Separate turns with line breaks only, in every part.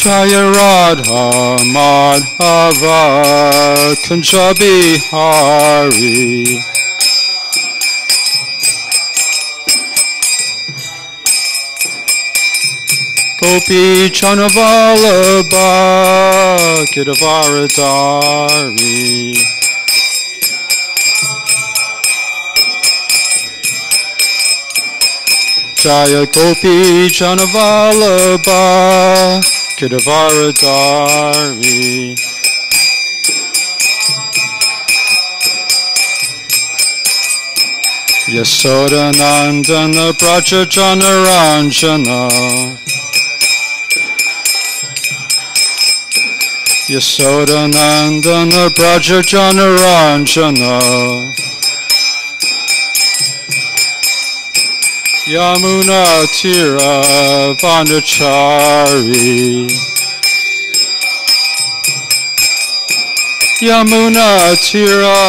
Jaya Radha Madhava Kunja Bihari. Gopi Chanavalabha Kidavaradari. Jaya Gopi Chanavalabha Kidavaradari. Yasoda Nandana Braja Janaranjana. Yasoda Nandana Braja Janaranjana. Yamuna Tira Vanachari. Yamuna Tira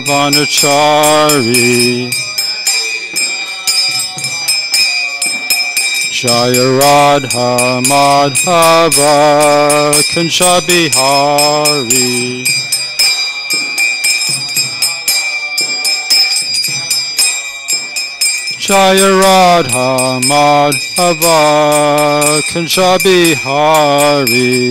Vanachari. Jaya Radha Madhava Kunja Bihari. Jaya Radha Madhava Kunja Bihari.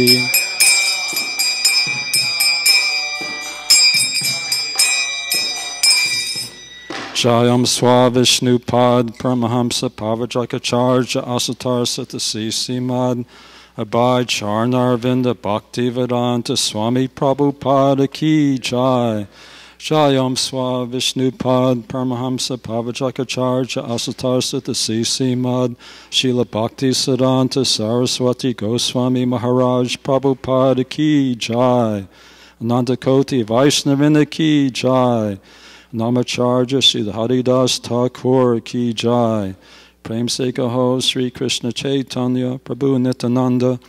Jayam Swavishnupad Paramahamsa Pavajakacharya Asatar Satasi Srimad Abhay Charnarvinda Bhaktivedanta Swami Prabhupada Ki Jai. Jayam Swavishnupad Paramahamsa Pavajakacharya Asatar Satasi Srimad Srila Bhakti Siddhanta Saraswati Goswami Maharaj Prabhupada Ki Jai. Anandakoti Vaishnavina Ki Jai. Namacharya Sri Haridas Thakur Ki Jai. Prem Se Kaho Sri Krishna Chaitanya Prabhu Nityananda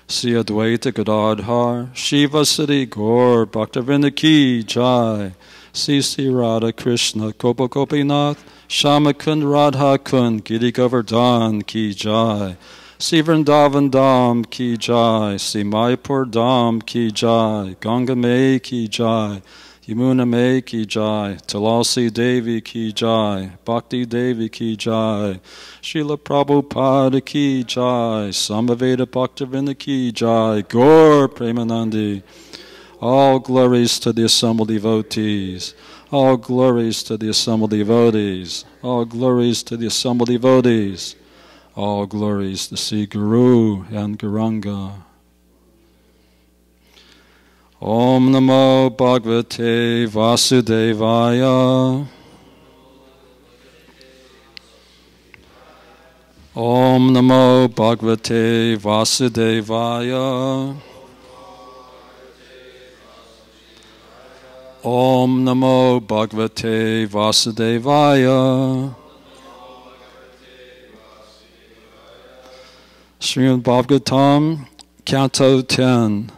Sri Advaita Gadadhar Shiva Siddhi Gaur Bhaktivinoda Ki Jai. Sri Radha Krishna Gopa Gopinath Shama Kund Radha Kund Giri Govardhan Ki Jai. Sri Vrindavan Dham Ki Jai. Sri Mayapur Dham Ki Jai. Ganga Mai Ki Jai. Yamuna Mai Ki Jai, Tulasi Devi Ki Jai, Bhakti Devi Ki Jai, Srila Prabhupada Ki Jai, Samaveda Bhaktivinoda Ki Jai, Gaur Premanandi. All glories to the assembled devotees. All glories to the assembled devotees. All glories to the assembled devotees. All glories to Sri Guru and Gauranga. Om Namo Bhagavate Vasudevaya. Om Namo Bhagavate Vasudevaya. Om Namo Bhagavate Vasudevaya. Srimad Bhagavatam, Canto 10.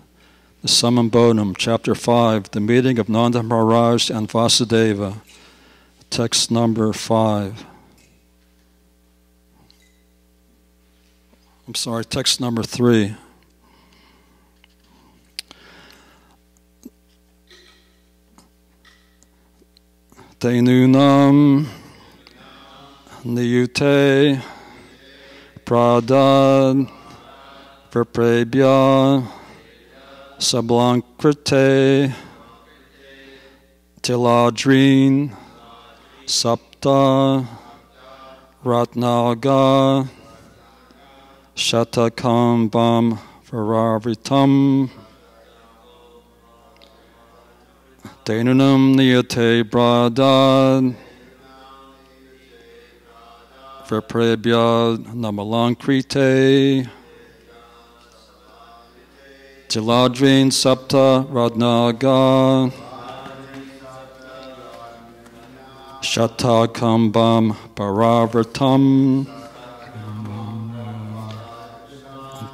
The Summum Bonum, Chapter 5, The Meeting of Nanda Maharaj and Vasudeva, text number 5. Text number 3. Tenunam Niyute Pradad Verprebhya Sablankrite Tiladrin Sapta Ratnaga Shatakambam Vararitam Denunam Niyate Bradad Verprebhya Namalankrite Tiladrin Sapta Radnaga Shatakambam Bharavratam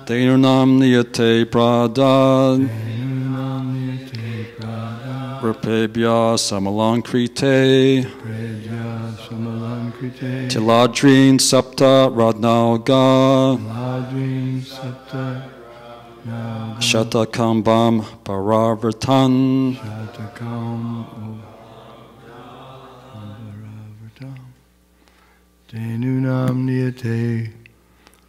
Denunam Niyate Pradad Rupebhya Samalankrite Tiladrin Sapta Radnaga
Naga
Shatakambam Paravratan
Shatakam Bhagavatam Tenunam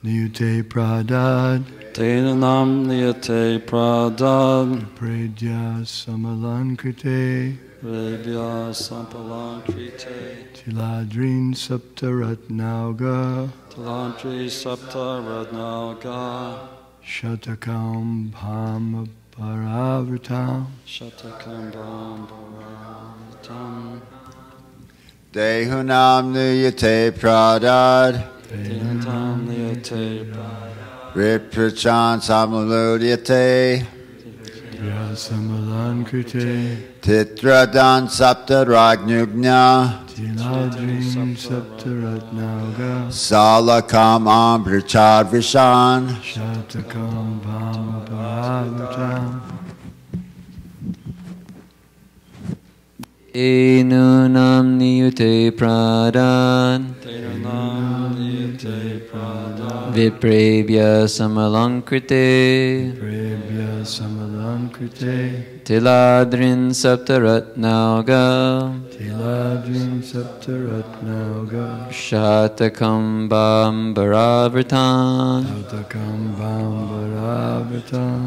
Niyate Pradad
Tenanam Niyate Pradad
Pradya Samalankrite
Rebhya Sampalankrite
Tiladrin Saptaratnauga
Tiladri Saptaratnauga
Shatakam Bhama Paravritam
Shatakambam Paravratan
Dehunam Niyate Pradad
Tenanam Niyate Pradad
Viprachan Samulodhyate
Samalankrite
Titradan Saptarajnugna
Tiladrin Saptaratnauga
Salakam Ambrachadvishan
Shatakam Bhama Paravritam
Enunam niyute pradan
Tenanam Niyate Pradad
Viprevya samalankrite
Prebhya Samalankrite
Tiladrin saptaratnauga
Tiladrin Saptaratnauga
Shatakam bambaravratan
Shatakam Bhambaravrtam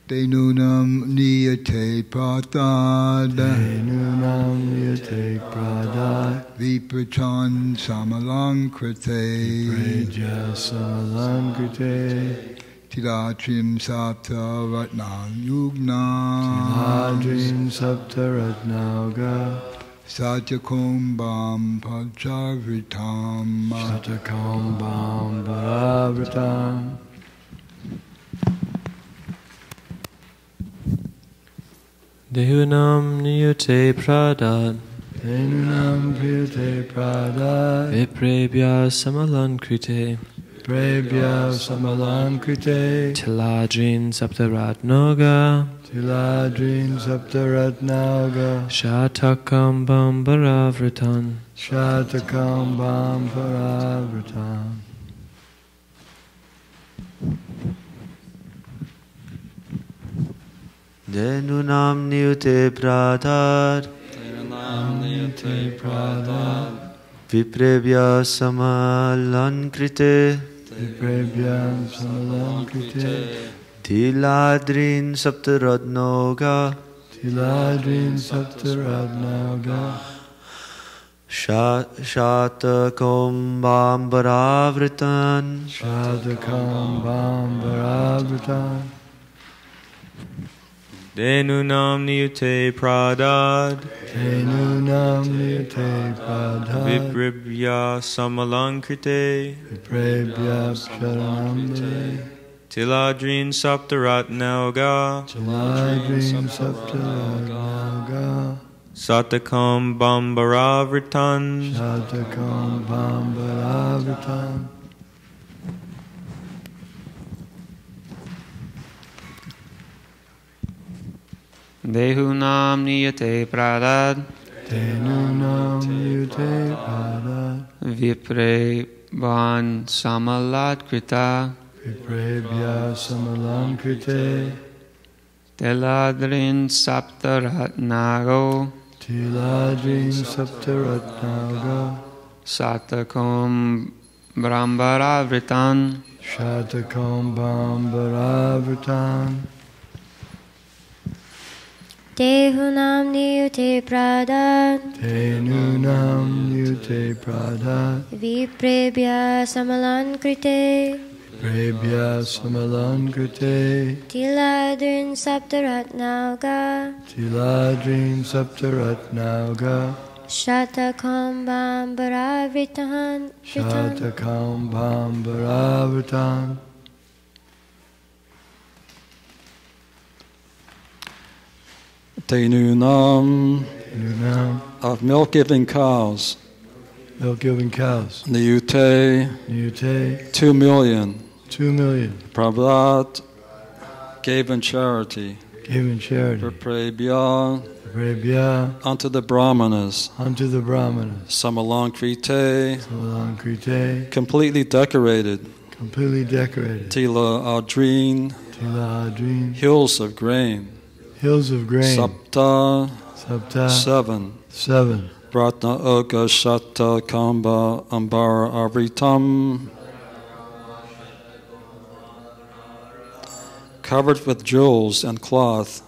Tenunam niyate pratad
Tenunam Niyate Pradad
Viprachan Samalankrite
Prebhya Samalankrite
Tilatrim Sapta Ratnam Yugna
Tiladrin Saptaratnauga
Satyakumbam Pachavritam
Shatakam Bhambaravrtam
Dehunam niyate pradad
Tenunam Niyate Pradad
Viprebhya samalankrite
Prebhya Samalankrite
Tiladrin saptaratnoga
Tiladrin Saptaratnauga
Shatakam bambaravratan
Shatakam Bhambaravrtam
Denunam niyute pradad
Tenanam Niyate Pradad
Viprevya samalankrite
Prebhya Samalankrite
Tiladrin saptaratnoga
Tiladrin Saptaratnauga
Shatakam bambaravratan
Shatakam Bhambaravrtam
Denunam niyute pradad
Tenunam Niyate Pradad
Viprevya samalankrite
Prebhya Sharanambe
Tiladrin saptaratnauga
Tiladrin Saptaratnauga
Satakam bambaravratan
Shatakam Bhambaravrtam
Dehunam niyate pradad
Tenunam Niyate Pradad
Viprebhan samalatkrita
Prebhya Samalankrite
Tiladrin saptaratnago
Tiladrin Saptaratnauga
Satakam brahmbaravritan
Shatakam Bhambaravrtam
Dehunam niyute pradad
Tenunam Niyate Pradad
Viprebhya samalankrite
Prebhya Samalankrite
Tiladrin saptaratnauga
Tiladrin Saptaratnauga
Shatakam Bhambaravrtam
Shatakam Bhambaravrtam
Tenunam
Tenunam
of milk-giving cows.
Milk-giving cows
Niyute
Niyate
2 million.
2 million
Prabhupada gave in charity.
Gave in charity
Prabhupada
Prebhya
unto the Brahmanas,
unto the Brahmanas,
Samalankrite,
Salankrite,
completely decorated,
completely decorated,
Tila Adreen,
Tila Adrin,
hills of grain,
hills of grain,
Sapta,
Sapta,
7,
7,
Ratna Oka Shatta Kamba Ambara Avritam, covered with jewels and cloth,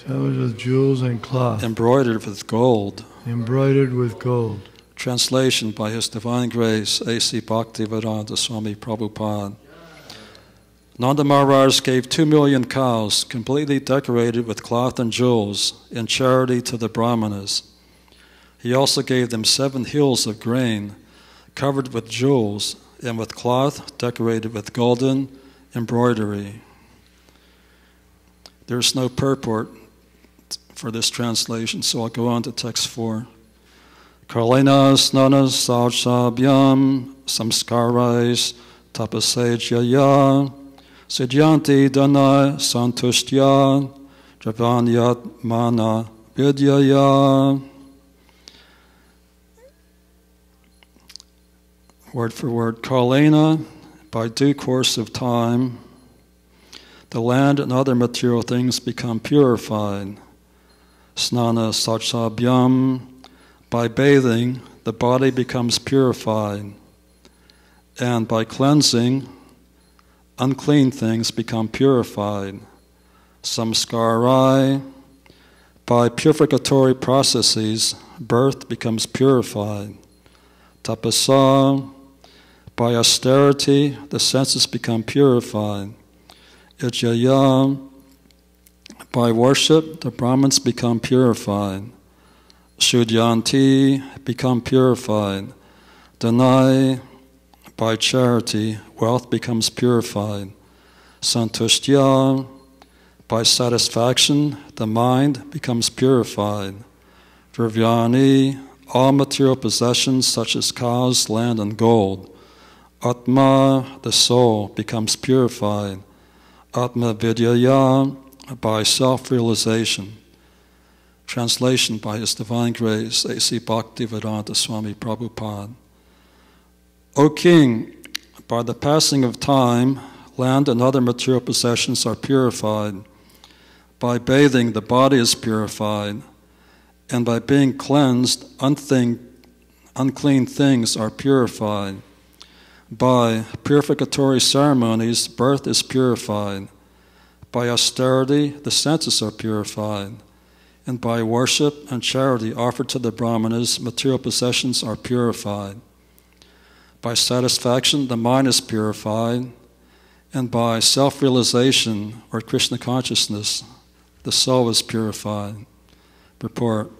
covered with jewels and cloth,
embroidered with gold.
embroidered with gold.
Translation by His Divine Grace, A.C. Bhaktivedanta Swami Prabhupada. Nanda Maharaj gave 2 million cows completely decorated with cloth and jewels in charity to the Brahmanas. He also gave them 7 hills of grain covered with jewels and with cloth decorated with golden embroidery. There's no purport for this translation, so I'll go on to text 4. Karlena snana sauchabhyam samskarais tapasejaya Sidyanti dana santushtya javanyat mana vidyaya. Word for word. Karlena, by due course of time, the land and other material things become purified. Snana sachabhyam, by bathing, the body becomes purified. And by cleansing, unclean things become purified. Samskarai, by purificatory processes, birth becomes purified. Tapasa, by austerity, the senses become purified. Ijaya, by worship, the Brahmins become purified. Shudyanti, become purified. Danai, by charity, wealth becomes purified. Santushtya, by satisfaction, the mind becomes purified. Dravyani, all material possessions such as cows, land, and gold. Atma, the soul, becomes purified. Atma Vidyaya, by self-realization. Translation by His Divine Grace, A.C. Bhaktivedanta Swami Prabhupada. O King, by the passing of time, land and other material possessions are purified. By bathing, the body is purified. And by being cleansed, unclean things are purified. By purificatory ceremonies, birth is purified. By austerity, the senses are purified. And by worship and charity offered to the Brahmanas, material possessions are purified. By satisfaction, the mind is purified. And by self-realization, or Krishna Consciousness, the soul is purified. Purport.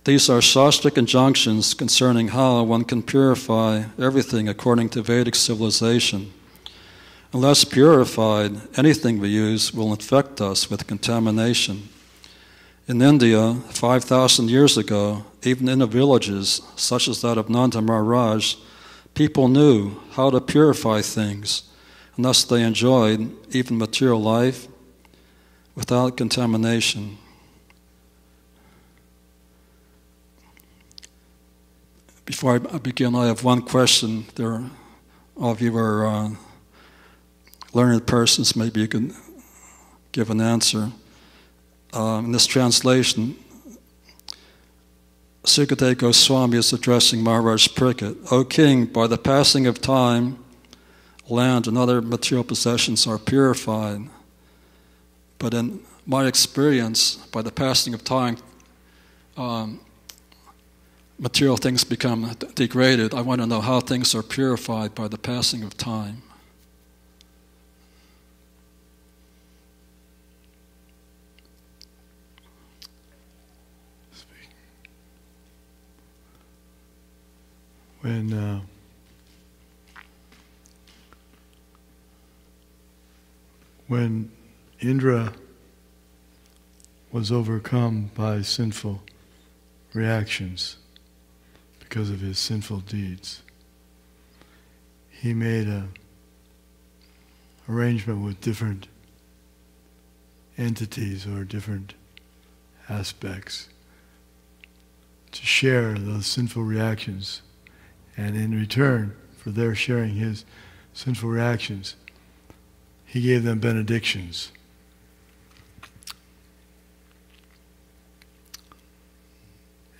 These are Shastric injunctions concerning how one can purify everything according to Vedic civilization. Unless purified, anything we use will infect us with contamination. In India, 5,000 years ago, even in the villages, such as that of Nanda Maharaj, people knew how to purify things, and thus they enjoyed even material life without contamination. Before I begin, I have one question. All of you are learned persons, maybe you can give an answer. In this translation, Srila Goswami is addressing Maharaj Parikshit. O King, by the passing of time, land and other material possessions are purified. But in my experience, by the passing of time, material things become degraded. I want to know how things are purified by the passing of time.
When Indra was overcome by sinful reactions because of his sinful deeds, he made an arrangement with different entities or different aspects to share those sinful reactions, and in return for their sharing his sinful reactions, he gave them benedictions.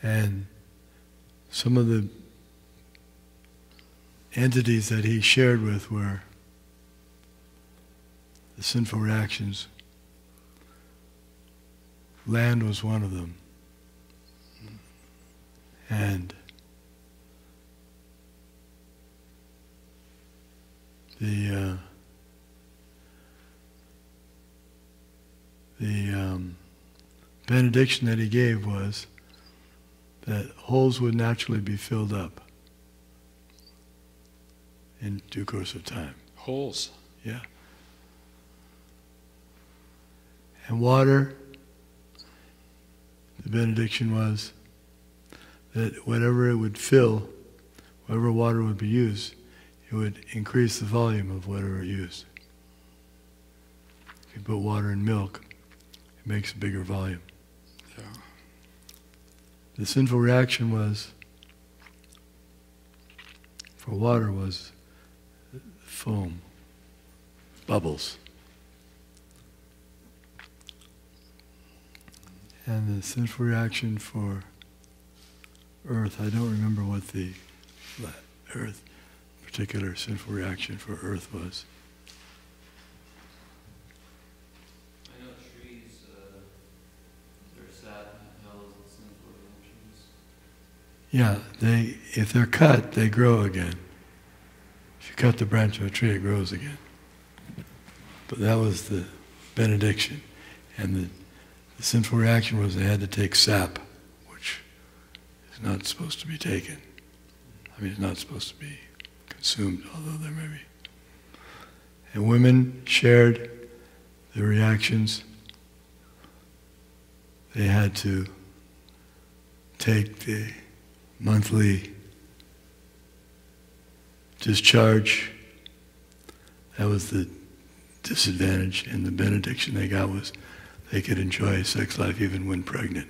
And some of the entities that he shared with were the sinful reactions. Land was one of them. And the benediction that he gave was that holes would naturally be filled up in due course of time.
Holes.
Yeah. And water, the benediction was that whatever it would fill, whatever water would be used, it would increase the volume of whatever it used. If you put water in milk, it makes a bigger volume.
Yeah.
The sinful reaction was, for water, was foam, bubbles. And the sinful reaction for earth, I don't remember what the earth, particular sinful reaction for earth was.
I know trees, they're sad and hell and sinful reactions.
Yeah, if they're cut, they grow again. If you cut the branch of a tree, it grows again. But that was the benediction. And the sinful reaction was they had to take sap, which is not supposed to be taken. I mean, it's not supposed to be consumed, although there may be. And women shared the reactions. They had to take the monthly discharge. That was the disadvantage, and the benediction they got was they could enjoy sex life even when pregnant.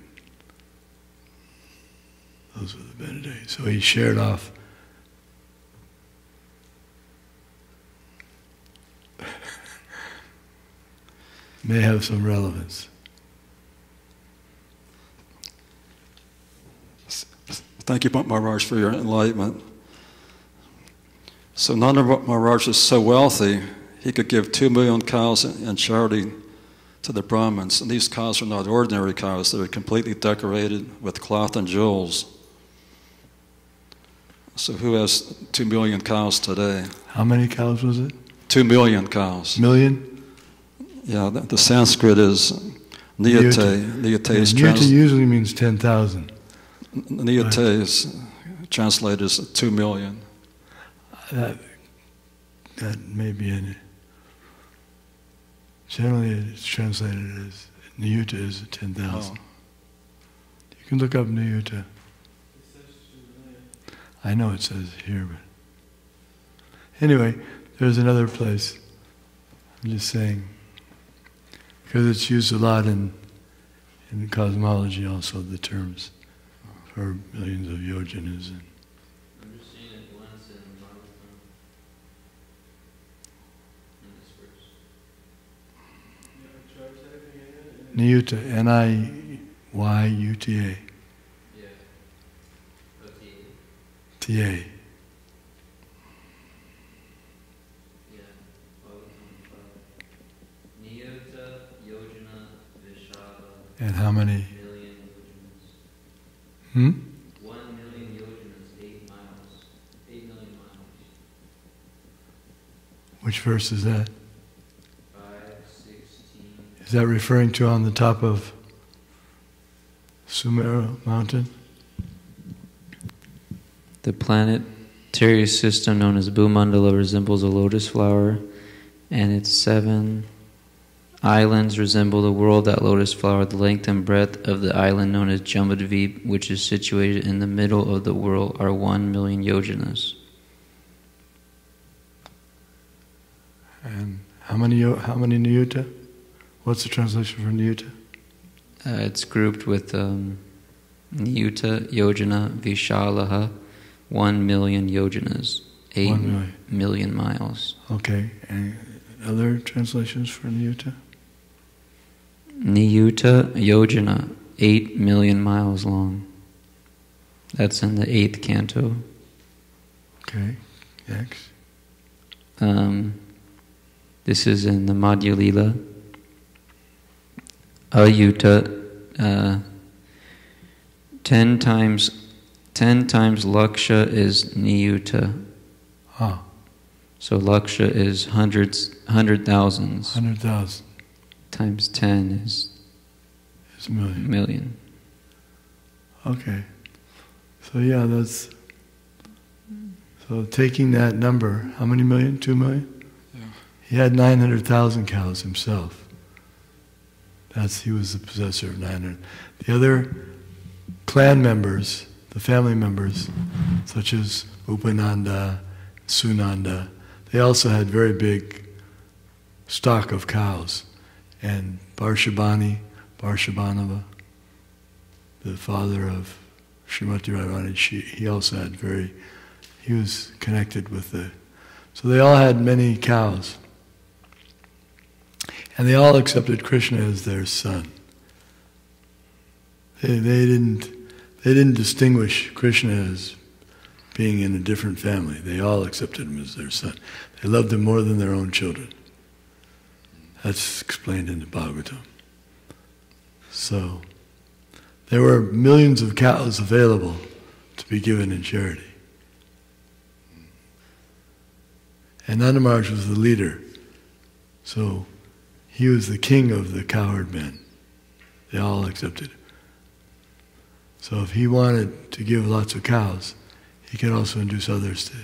Those were the benedictions. So he shared off may have some relevance.
Thank you, Maharaj, for your enlightenment. So Nanda Maharaj is so wealthy, he could give 2 million cows in charity to the Brahmins. And these cows are not ordinary cows. They're completely decorated with cloth and jewels. So who has 2 million cows today?
How many cows was it?
2 million cows.
Million?
Yeah, the Sanskrit is niyate. Niyate is
niyate usually means 10,000.
Niyate is translated as 2 million.
That may be in it. Generally, it's translated as niyuta is 10,000. You can look up niyuta. I know it says here, but anyway, there's another place. I'm just saying, because it's used a lot in cosmology also, the terms for millions of yojanas. And
I'm just seeing it once in Bhagavatam, in this verse.
Niyuta, N-I-Y-U-T-A.
Yeah. O-T-A.
T-A.
Yeah. Bhagavatam 5. Niyota Yojana Vishava.
And how many?
Million yojanas. 1 million yojanas, 8 miles. 8 million miles.
Which verse is that?
5:16.
Is that referring to on the top of Sumera mountain?
The planetary system known as Bhumandala resembles a lotus flower, and its 7 islands resemble the world that lotus flower. The length and breadth of the island known as Jambudvip, which is situated in the middle of the world, are 1 million yojanas.
And how many niyuta? What's the translation for niyuta?
It's grouped with Niyuta Yojana Vishalaha, 1 million yojanas, 8 million miles.
Okay, and other translations for Niyuta?
Niyuta Yojana, 8 million miles long. That's in the 8th canto.
Okay, next.
This is in the Madhya Lila. Ayuta, 10 times Laksha is Niyuta.
Ah.
So Laksha is 100,000.
100,000.
Times 10 is million.
Okay. So yeah, that's... So taking that number, how many million? 2 million?
Yeah.
He had 900,000 cows himself. He was the possessor of 900. The other clan members, the family members, such as Upananda, Sunanda, they also had very big stock of cows. And Barshabhanava, the father of Srimati Radharani, he also had he was connected with so they all had many cows. And they all accepted Krishna as their son. They didn't distinguish Krishna as being in a different family. They all accepted him as their son. They loved him more than their own children. That's explained in the Bhagavatam. So, there were millions of cows available to be given in charity. And Nanda Maharaj was the leader. So, he was the king of the cowherd men. They all accepted him. So if he wanted to give lots of cows, he could also induce others to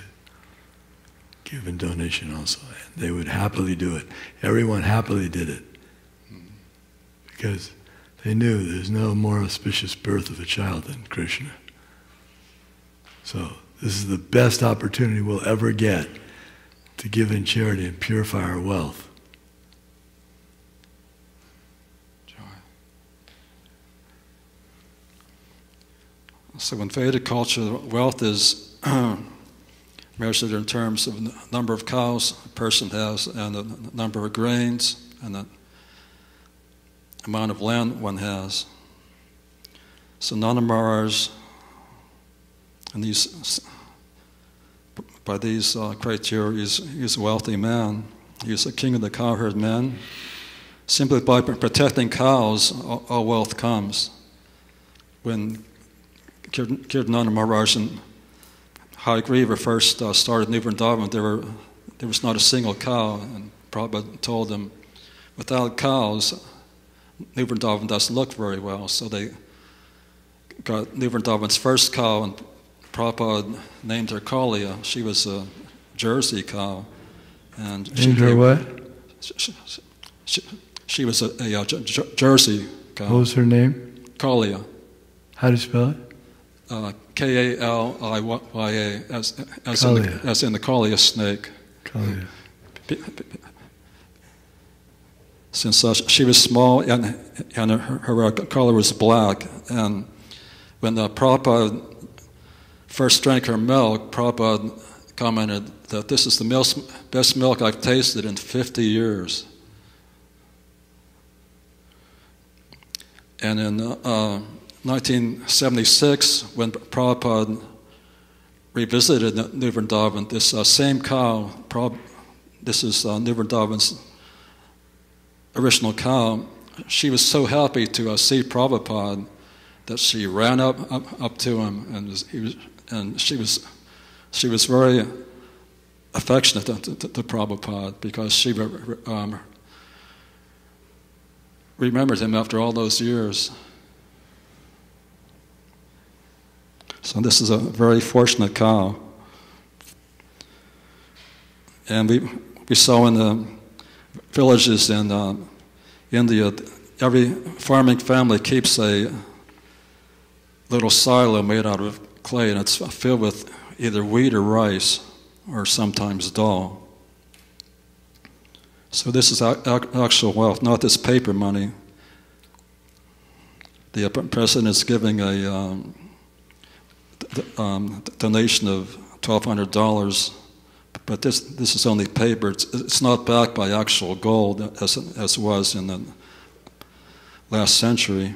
give in donation also. And they would happily do it. Everyone happily did it. Because they knew there's no more auspicious birth of a child than Krishna. So this is the best opportunity we'll ever get to give in charity and purify our wealth.
So in Vedic culture, wealth is measured in terms of the number of cows a person has and the number of grains and the amount of land one has. So Nanda Maharaj, and by these criteria, he's a wealthy man. He's a king of the cowherd men. Simply by protecting cows, all wealth comes. When Kirtananda Maharaj and Hayagriva first started New Vrindavan, there was not a single cow, and Prabhupada told them, without cows, New Vrindavan doesn't look very well. So they got New Vrindavan's first cow, and Prabhupada named her Kalia. She was a Jersey cow. And
named her what?
She was a Jersey cow.
What was her name?
Kalia.
How do you spell it?
Kaliya, as in the Kalia snake.
Kalia.
Since she was small and her color was black, and when Prabhupada first drank her milk, Prabhupada commented that this is the best milk I've tasted in 50 years. And in 1976, when Prabhupada revisited New Vrindavan, this same cow, this is New Vrindavan's original cow, she was so happy to see Prabhupada that she ran up to him, and she was very affectionate to Prabhupada because she remembered him after all those years. So this is a very fortunate cow. And we saw in the villages in India, every farming family keeps a little silo made out of clay, and it's filled with either wheat or rice, or sometimes dal. So this is actual wealth, not this paper money. the president is giving a donation of $1,200, but this is only paper. It's not backed by actual gold as it was in the last century.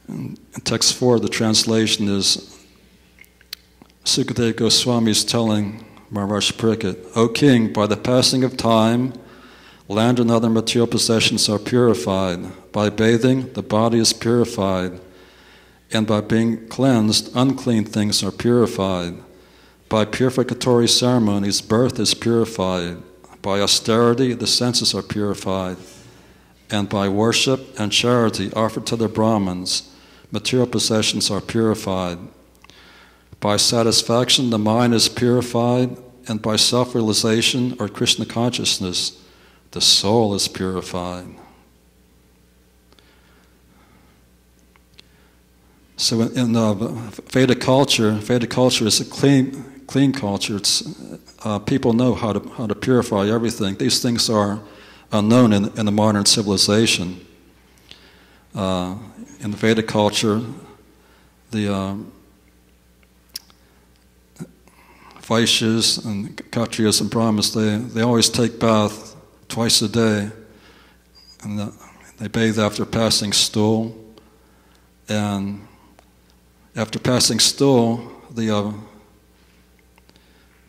In text 4, the translation is Sukadeva Goswami is telling Maharaj Pariksit, O king, by the passing of time, land and other material possessions are purified. By bathing, the body is purified. And by being cleansed, unclean things are purified. By purificatory ceremonies, birth is purified. By austerity, the senses are purified. And by worship and charity offered to the Brahmins, material possessions are purified. By satisfaction, the mind is purified, and by self-realization or Krishna consciousness, the soul is purified. So in Vedic culture is a clean culture. It's people know how to purify everything. These things are unknown in the modern civilization. In the Vedic culture, the Vaishyas and Kshatriyas and Brahmins, they always take bath twice a day, and they bathe after passing stool. And after passing stool, the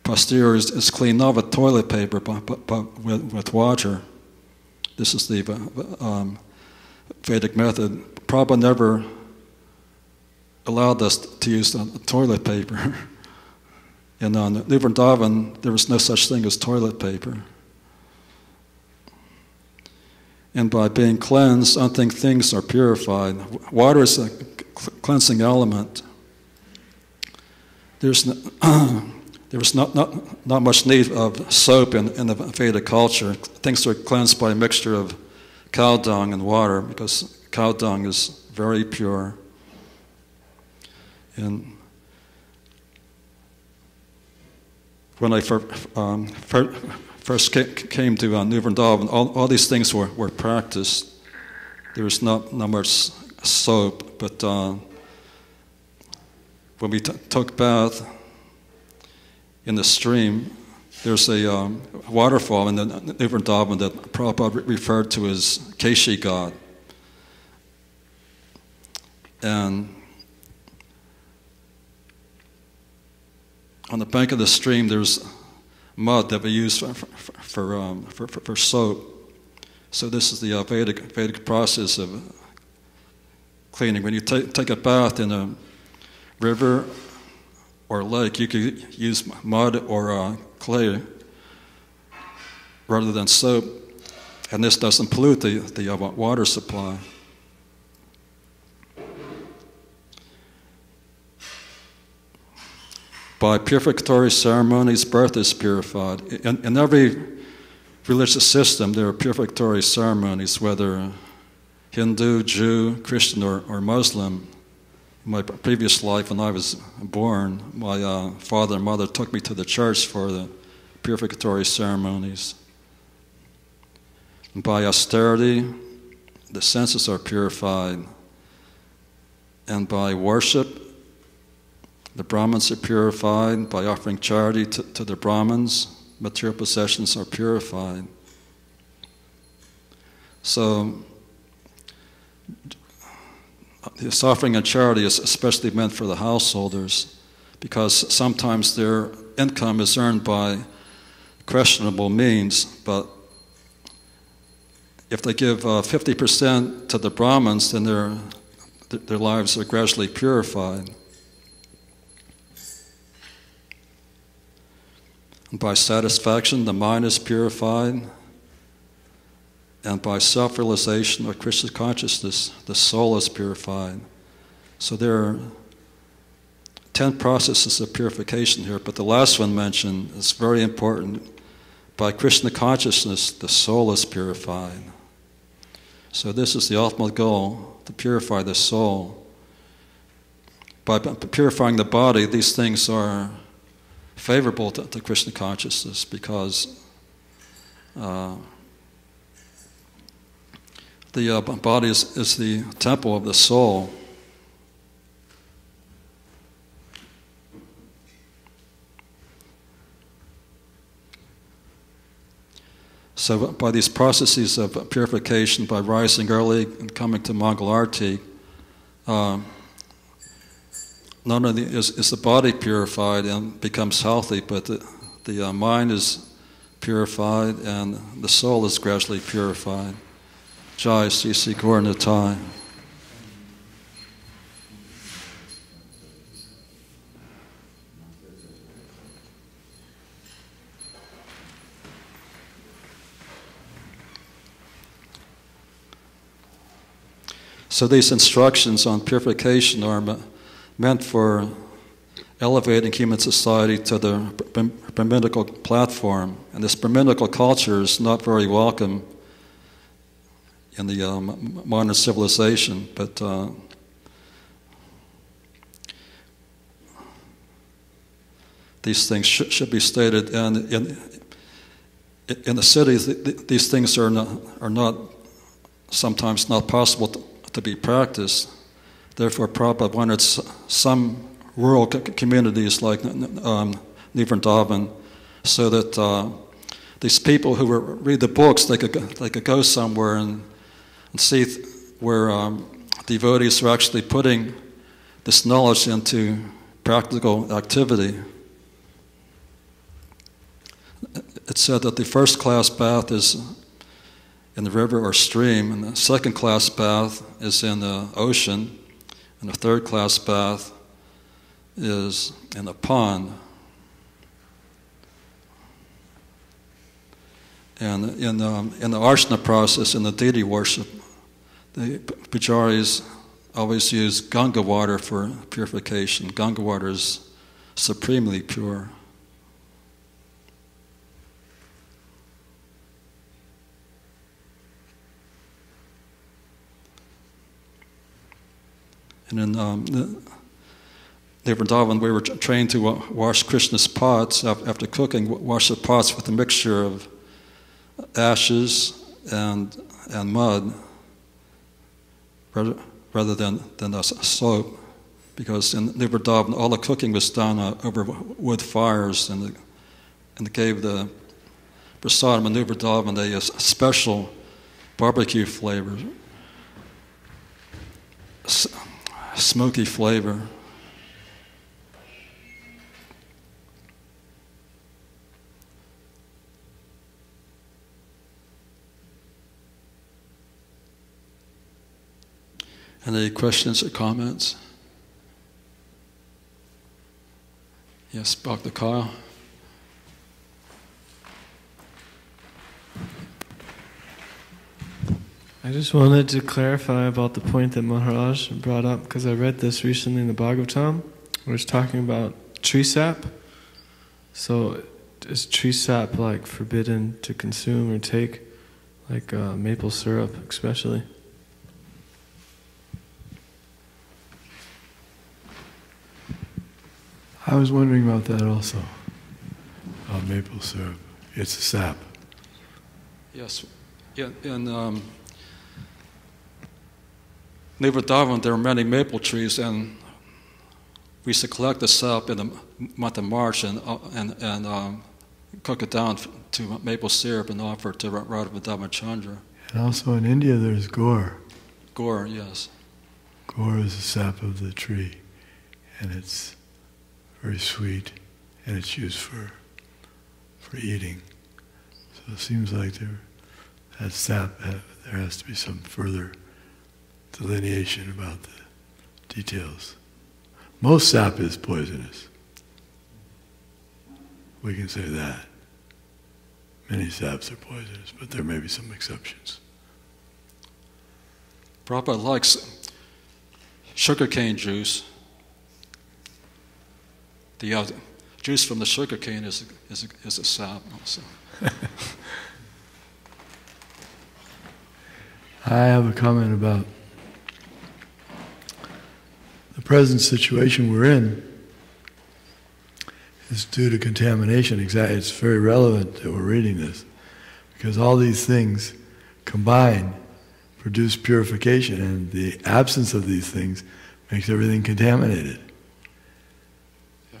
posterior is cleaned not with toilet paper, but with water. This is the Vedic method. Prabhupada never allowed us to use toilet paper. In Vrindavan, there was no such thing as toilet paper. And by being cleansed, unclean things are purified. Water is a cleansing element. There was not much need of soap in the Vedic culture. Things are cleansed by a mixture of cow dung and water, because cow dung is very pure. And when I first came to New Vrindavan, all these things were practiced. There was not much soap, but when we took bath in the stream, there's a waterfall in the New Vrindavan that Prabhupada referred to as Keshi God. And on the bank of the stream, there's mud that we use for soap. So this is the Vedic process of cleaning. When you take a bath in a river or lake, you could use mud or clay rather than soap, and this doesn't pollute the water supply. By purificatory ceremonies, birth is purified. In every religious system, there are purificatory ceremonies, whether Hindu, Jew, Christian, or Muslim. In my previous life, when I was born, my father and mother took me to the church for the purificatory ceremonies. And by austerity, the senses are purified. And by worship, the Brahmins are purified. By offering charity to the Brahmins, material possessions are purified. So, this offering of charity is especially meant for the householders, because sometimes their income is earned by questionable means, but if they give 50% to the Brahmins, then their lives are gradually purified. And by satisfaction, the mind is purified. And by self-realization or Krishna consciousness, the soul is purified. So there are 10 processes of purification here, but the last one mentioned is very important. By Krishna consciousness, the soul is purified. So this is the ultimate goal, to purify the soul. By purifying the body, these things are favorable to Krishna consciousness, because the body is the temple of the soul. So by these processes of purification, by rising early and coming to Mangal Arati, not only is the body purified and becomes healthy, but the mind is purified and the soul is gradually purified. Jai Sri Sri Gaur Nitai. So these instructions on purification are meant for elevating human society to the Brahminical platform. And this Brahminical culture is not very welcome in the modern civilization, but these things should be stated. And in the cities, these things are not sometimes not possible to be practiced. Therefore, Prabhupada wanted some rural communities like Vrindavan, so that these people who read the books, they could go somewhere and see where devotees are actually putting this knowledge into practical activity. It's said that the first class bath is in the river or stream, and the second class bath is in the ocean, and the third class bath is in the pond. And in the archana process, in the deity worship, the pujaris always use Ganga water for purification. Ganga water is supremely pure. And in Vrindavan, we were trained to wash Krishna's pots after cooking. Wash the pots with a mixture of ashes and mud, rather than a soap, because in Vrindavan all the cooking was done over wood fires, and they gave the prasadam in Vrindavan a special barbecue flavor. Smoky flavor. Any questions or comments? Yes, Dr. Kyle.
I just wanted to clarify about the point that Maharaj brought up, because I read this recently in the Bhagavatam, where it's talking about tree sap. So is tree sap like forbidden to consume or take, like maple syrup especially?
I was wondering about that also, about maple syrup. It's a sap.
Yes. Yeah, in Vrindavan, there are many maple trees, and we used to collect the sap in the month of March and cook it down to maple syrup and offer it to Radha Vrindavan Chandra.
And also in India, there's gur.
Gur, yes.
Gur is the sap of the tree, and it's very sweet, and it's used for eating. So it seems like that sap, there has to be some further delineation about the details. Most sap is poisonous. We can say that. Many saps are poisonous, but there may be some exceptions.
Prabhupada likes sugarcane juice. The juice from the sugarcane is a sap also.
I have a comment about the present situation we're in. is due to contamination. Exactly, it's very relevant that we're reading this, because all these things combined produce purification, and the absence of these things makes everything contaminated.
Yeah.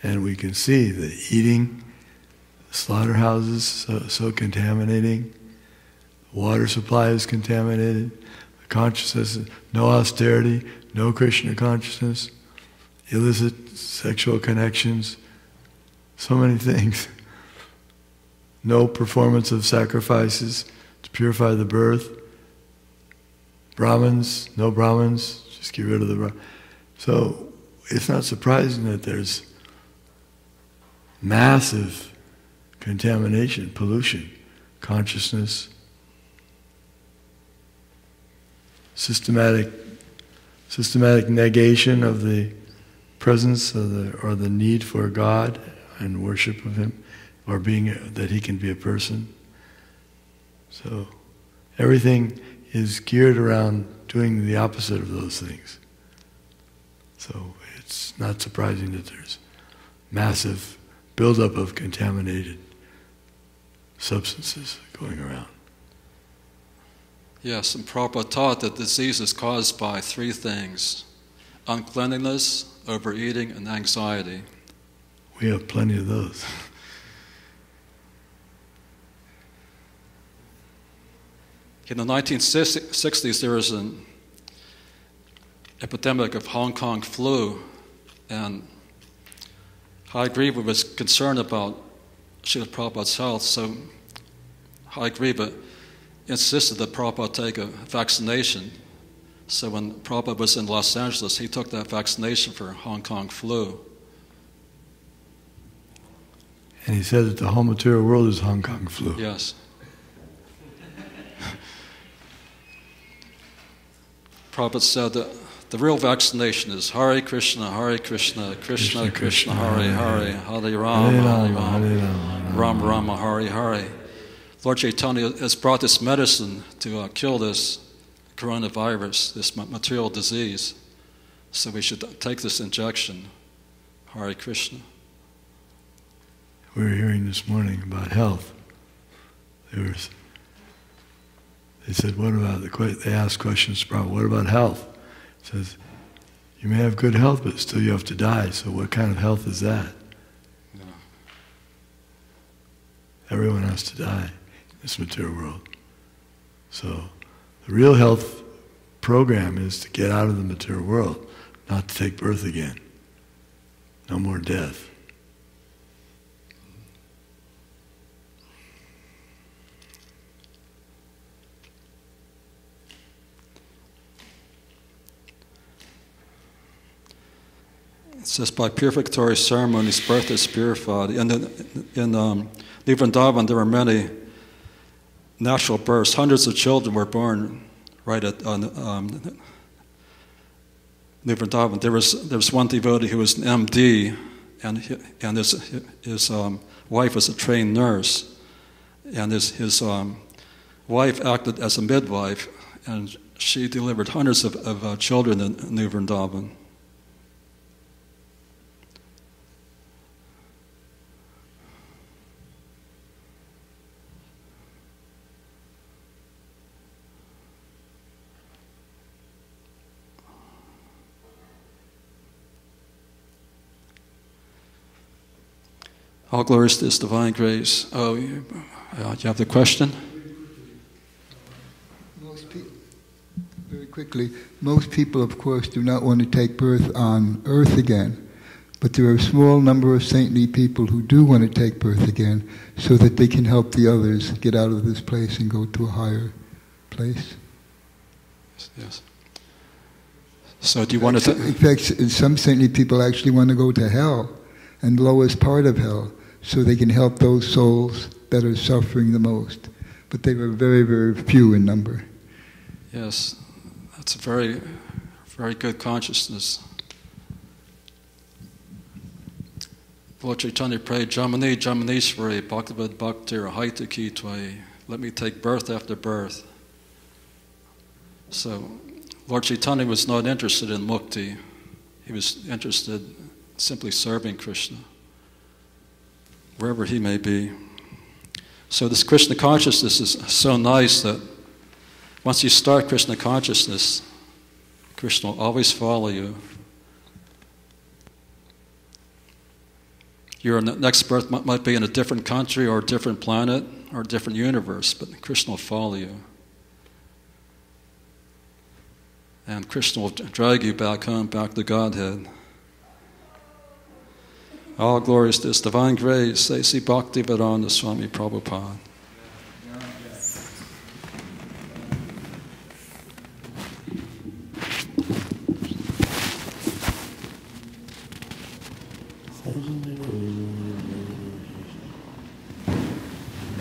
And we can see the eating, the slaughterhouses so contaminating, the water supply is contaminated, the consciousness, no austerity, no Krishna consciousness, illicit sexual connections, so many things. No performance of sacrifices to purify the birth. Brahmins, no Brahmins, just get rid of the Brahmins. So it's not surprising that there's massive contamination, pollution, consciousness, systematic negation of the presence of or the need for God and worship of Him, or that He can be a person. So everything is geared around doing the opposite of those things. So it's not surprising that there's massive buildup of contaminated substances going around.
Yes, and Prabhupada taught that disease is caused by three things: uncleanliness, overeating, and anxiety.
We have plenty of those.
In the 1960s, there was an epidemic of Hong Kong flu, and Hayagriva was concerned about Srila Prabhupada's health, so Hayagriva insisted that Prabhupada take a vaccination. So when Prabhupada was in Los Angeles, he took that vaccination for Hong Kong flu.
And he said that the whole material world is Hong Kong flu.
Yes. Prabhupada said that the real vaccination is Hare Krishna, Krishna, Krishna, Hare Hare, Hare Rama, Rama Rama, Hare Hare. Lord Chaitanya has brought this medicine to kill this coronavirus, this material disease. So we should take this injection. Hare Krishna.
We were hearing this morning about health. They said, what about they asked questions to Prabhupada, what about health? He says, you may have good health, but still you have to die. So what kind of health is that?
Yeah.
Everyone has to die in this material world. So the real health program is to get out of the material world, not to take birth again. No more death.
It says, by purificatory ceremonies, birth is purified. In Vrindavan, there were many natural births. Hundreds of children were born right at Vrindavan. There was one devotee who was an MD, and his wife was a trained nurse. And his wife acted as a midwife, and she delivered hundreds of children in New Vrindavan. All glories to His divine grace. Oh, you have the question?
Very quickly, most people, of course, do not want to take birth on earth again, but there are a small number of saintly people who do want to take birth again so that they can help the others get out of this place and go to a higher place.
Yes. So do you want to...
In fact, some saintly people actually want to go to hell, and the lowest part of hell, so they can help those souls that are suffering the most. But they were very, very few in number.
Yes, that's a very, very good consciousness. Lord Chaitanya prayed, Jamani, Jamanishwari, Bhaktivedanta Bhakti, Haita Ki Tvai. Let me take birth after birth. So, Lord Chaitanya was not interested in mukti. He was interested simply serving Krishna, wherever he may be. So this Krishna consciousness is so nice that once you start Krishna consciousness, Krishna will always follow you. Your next birth might be in a different country or a different planet or a different universe, but Krishna will follow you. And Krishna will drag you back home, back to Godhead. All glories to His divine grace, say, see Bhaktivedanta Swami Prabhupada.